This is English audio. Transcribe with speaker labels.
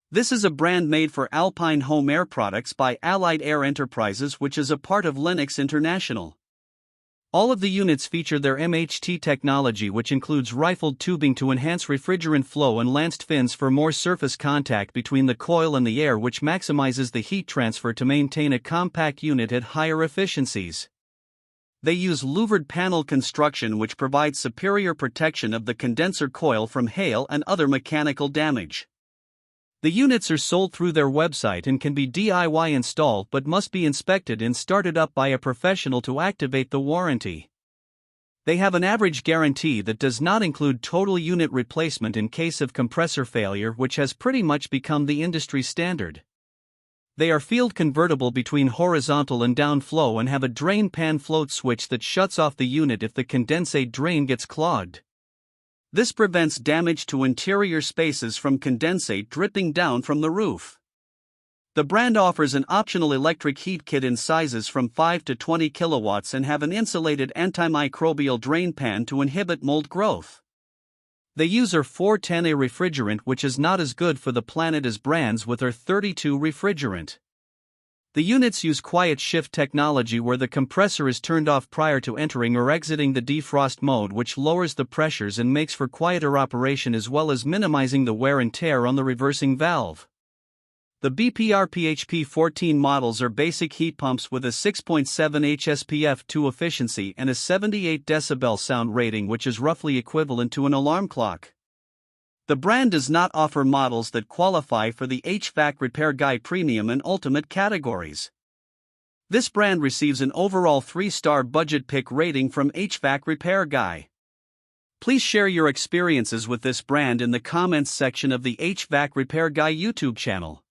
Speaker 1: This is a brand made for Alpine Home Air Products by Allied Air Enterprises, which is a part of Lennox International. All of the units feature their MHT technology, which includes rifled tubing to enhance refrigerant flow and lanced fins for more surface contact between the coil and the air, which maximizes the heat transfer to maintain a compact unit at higher efficiencies. They use louvered panel construction, which provides superior protection of the condenser coil from hail and other mechanical damage. The units are sold through their website and can be DIY installed but must be inspected and started up by a professional to activate the warranty. They have an average guarantee that does not include total unit replacement in case of compressor failure, which has pretty much become the industry standard. They are field convertible between horizontal and down flow and have a drain pan float switch that shuts off the unit if the condensate drain gets clogged. This prevents damage to interior spaces from condensate dripping down from the roof. The brand offers an optional electric heat kit in sizes from 5 to 20 kilowatts and have an insulated antimicrobial drain pan to inhibit mold growth. They use R-410A refrigerant, which is not as good for the planet as brands with R-32 refrigerant. The units use quiet shift technology, where the compressor is turned off prior to entering or exiting the defrost mode, which lowers the pressures and makes for quieter operation as well as minimizing the wear and tear on the reversing valve. The BPR-PHP-14 models are basic heat pumps with a 6.7 HSPF2 efficiency and a 78 decibel sound rating, which is roughly equivalent to an alarm clock. The brand does not offer models that qualify for the HvacRepairGuy Premium and Ultimate categories. This brand receives an overall 3-star budget pick rating from HvacRepairGuy. Please share your experiences with this brand in the comments section of the HvacRepairGuy YouTube channel.